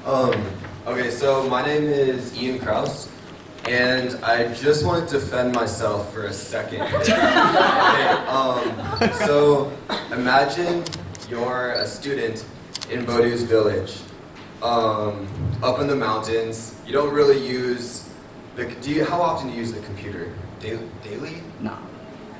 Okay, so my name is Krause, and I just want to defend myself for a second. Okay, so imagine you're a student in Bodu's village, up in the mountains. You don't really use how often do you use the computer? Daily? No.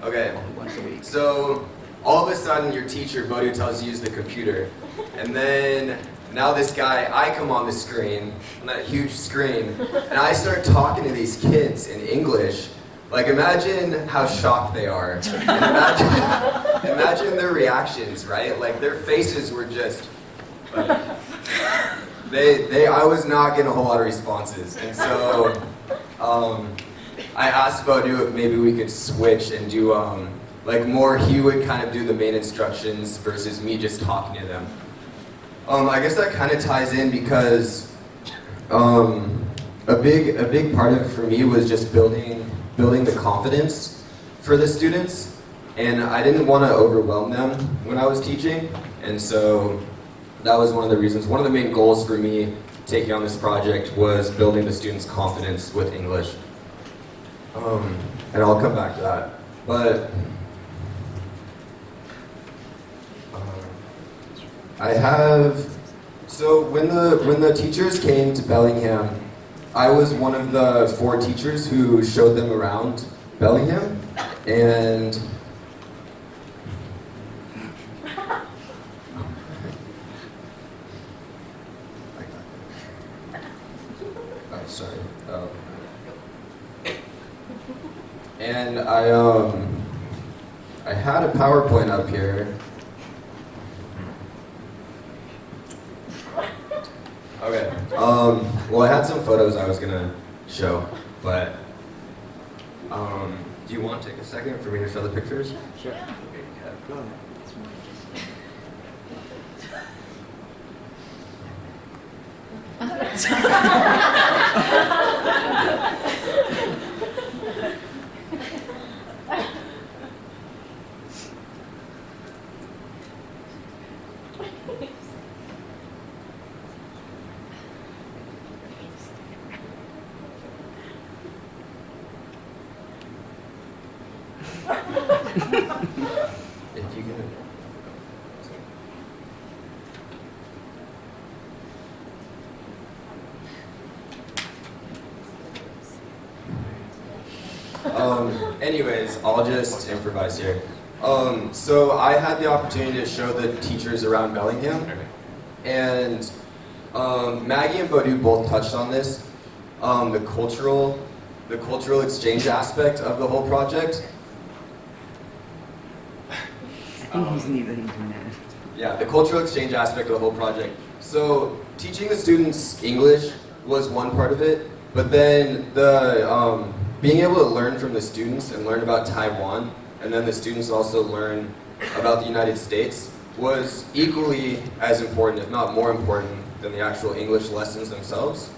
Okay. Only once a week. So all of a sudden your teacher, Bodu, tells you to use the computer. And then now this guy, I come on the screen, on that huge screen, and I start talking to these kids in English. Like, imagine how shocked they are. And imagine their reactions, right? Like, their faces were just, like, I was not getting a whole lot of responses. And so, I asked Bodu if maybe we could switch and do, like, more, he would kind of do the main instructions versus me just talking to them. I guess that kind of ties in because a big part of it for me was just building the confidence for the students, and I didn't want to overwhelm them when I was teaching, and so that was one of the reasons. One of the main goals for me taking on this project was building the students' confidence with English, and I'll come back to that. But so when the teachers came to Bellingham, I was one of the 4 teachers who showed them around Bellingham, and sorry. And I had a PowerPoint up here. Okay. Well, I had some photos I was gonna show, but do you want to take a second for me to show the pictures? Sure. Okay, yeah, go ahead. If you can. Anyways, I'll just improvise here. So I had the opportunity to show the teachers around Bellingham, and Maggie and Bodu both touched on this. The cultural exchange aspect of the whole project. I think he's near the internet. Yeah, the cultural exchange aspect of the whole project. So teaching the students English was one part of it, but then the being able to learn from the students and learn about Taiwan, and then the students also learn about the United States, was equally as important, if not more important, than the actual English lessons themselves.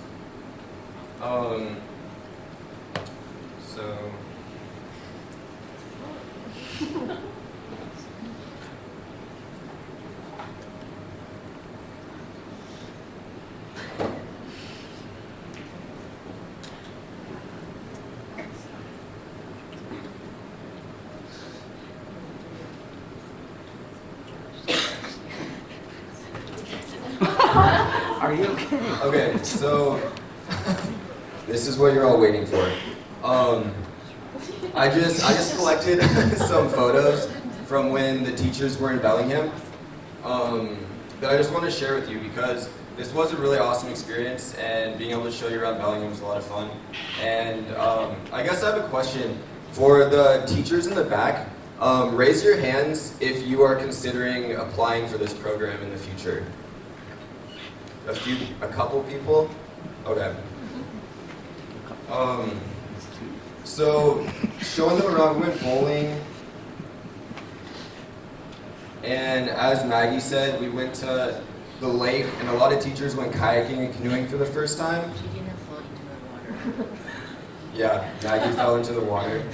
Are you okay? Okay, so this is what you're all waiting for. I just collected some photos from when the teachers were in Bellingham that I just want to share with you because this was a really awesome experience, and being able to show you around Bellingham was a lot of fun. And I guess I have a question for the teachers in the back. Raise your hands if you are considering applying for this program in the future. A couple people? Okay. So, showing them around, we went bowling, and as Maggie said, we went to the lake, and a lot of teachers went kayaking and canoeing for the first time. She didn't fall into the water. Yeah, Maggie fell into the water.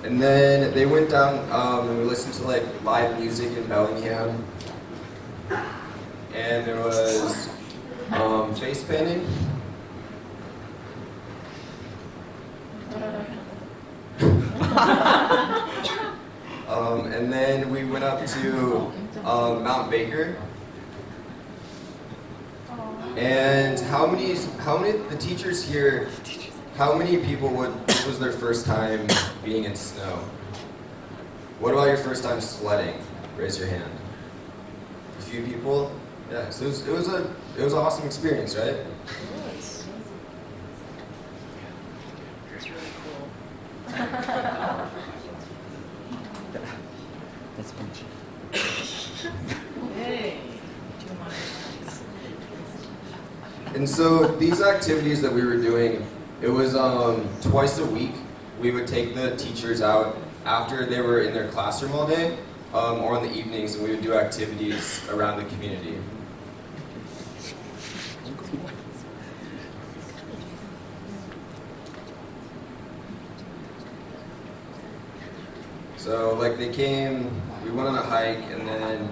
And then they went down and we listened to like live music in Bellingham. And there was face painting. And then we went up to Mount Baker. And how many the teachers here, how many people this was their first time being in snow? What about your first time sledding? Raise your hand. A few people? Yeah, so it was an awesome experience, right? It's really cool. That's punchy. Hey. 2 months. And so these activities that we were doing, it was twice a week. We would take the teachers out after they were in their classroom all day, or in the evenings, and we would do activities around the community. So like we went on a hike, and then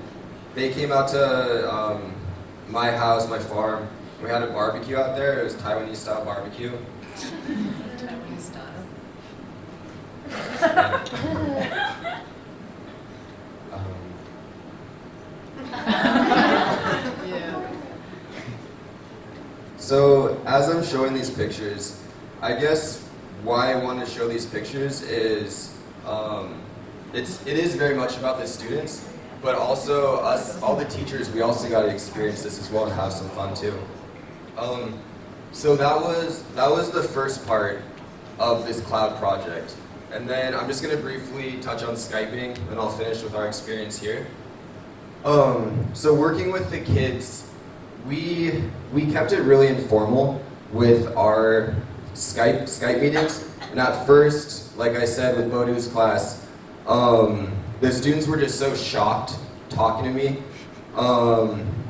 they came out to my house, my farm. We had a barbecue out there. It was Taiwanese style barbecue. Taiwanese style. Yeah. So as I'm showing these pictures, I guess why I want to show these pictures is it is very much about the students, but also us, all the teachers, we also got to experience this as well and have some fun too. So that was the first part of this cloud project. And then I'm just going to briefly touch on Skyping, and I'll finish with our experience here. So working with the kids, we kept it really informal with our Skype meetings. And at first, like I said with Bodu's class, the students were just so shocked talking to me.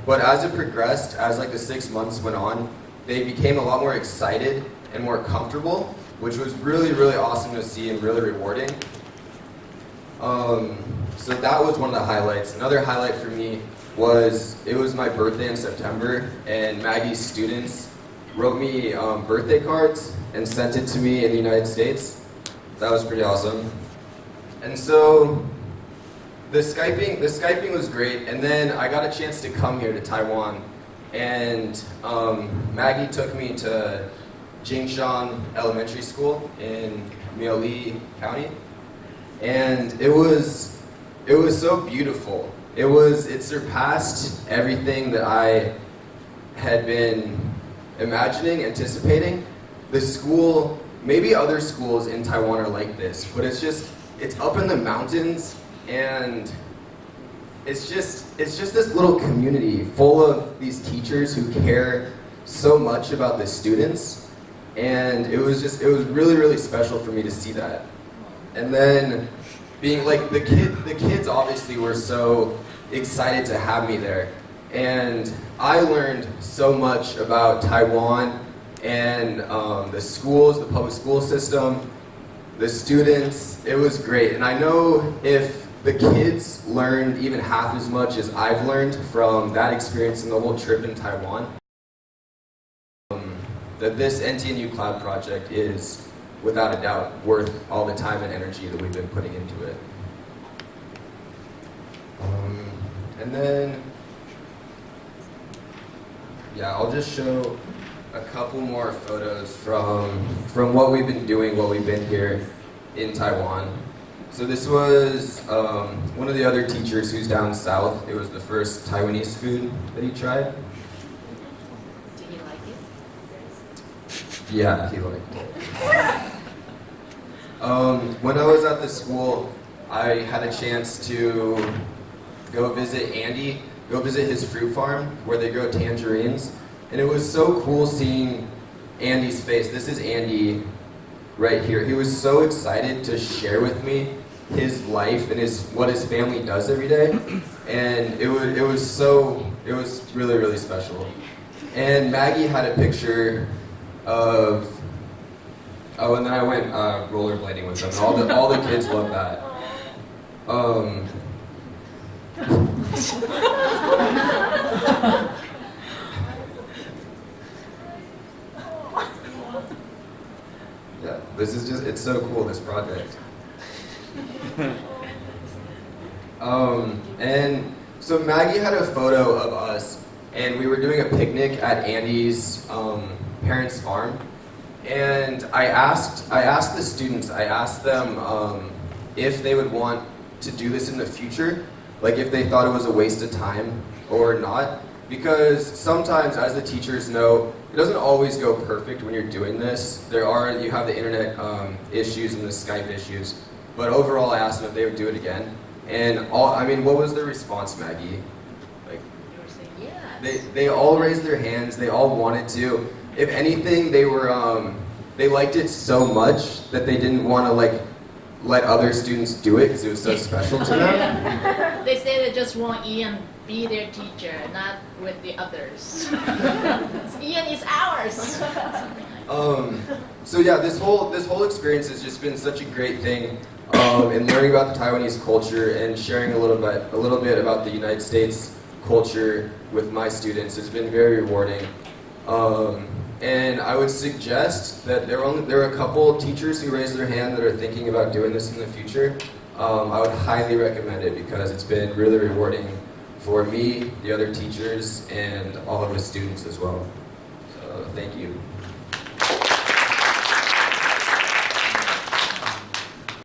But as it progressed, as like the 6 months went on, they became a lot more excited and more comfortable, which was really, really awesome to see and really rewarding. So that was one of the highlights. Another highlight for me was, it was my birthday in September, and Maggie's students wrote me birthday cards and sent it to me in the United States. That was pretty awesome. And so the Skyping was great, and then I got a chance to come here to Taiwan, and Maggie took me to Jingshan Elementary School in Miaoli County, and it was so beautiful. It surpassed everything that I had been imagining, anticipating. The school, maybe other schools in Taiwan are like this, but it's up in the mountains, and it's just this little community full of these teachers who care so much about the students, and it was really, really special for me to see that. And then being like the kids obviously were so excited to have me there, and I learned so much about Taiwan and the schools, the public school system, the students. It was great, and I know if the kids learned even half as much as I've learned from that experience and the whole trip in Taiwan, that this NTNU Cloud project is, without a doubt, worth all the time and energy that we've been putting into it. And then, yeah, I'll just show a couple more photos from what we've been doing while we've been here in Taiwan. So this was one of the other teachers who's down south. It was the first Taiwanese food that he tried. Did you like it? Yeah, he liked it. When I was at the school, I had a chance to go visit Andy, go visit his fruit farm where they grow tangerines. And it was so cool seeing Andy's face. This is Andy right here. He was so excited to share with me his life and what his family does every day. And it was really, really special. And Maggie had a picture of Oh, and then I went rollerblading with them. And all the kids love that. Yeah, this is just, it's so cool, this project. And so Maggie had a photo of us, and we were doing a picnic at Andy's parents' farm. And I asked the students, I asked them if they would want to do this in the future, like if they thought it was a waste of time or not. Because sometimes, as the teachers know, it doesn't always go perfect when you're doing this. You have the internet issues and the Skype issues. But overall, I asked them if they would do it again. And what was their response, Maggie? Like, You were saying yes. they all raised their hands. They all wanted to. If anything, they liked it so much that they didn't want to let other students do it because it was so special to them. They say they just want Ian be their teacher, not with the others. Ian is ours. Something like that. So yeah, this whole experience has just been such a great thing in learning about the Taiwanese culture and sharing a little bit about the United States culture with my students has been very rewarding. And I would suggest that there are a couple teachers who raised their hand that are thinking about doing this in the future. I would highly recommend it because it's been really rewarding for me, the other teachers, and all of the students as well. So thank you.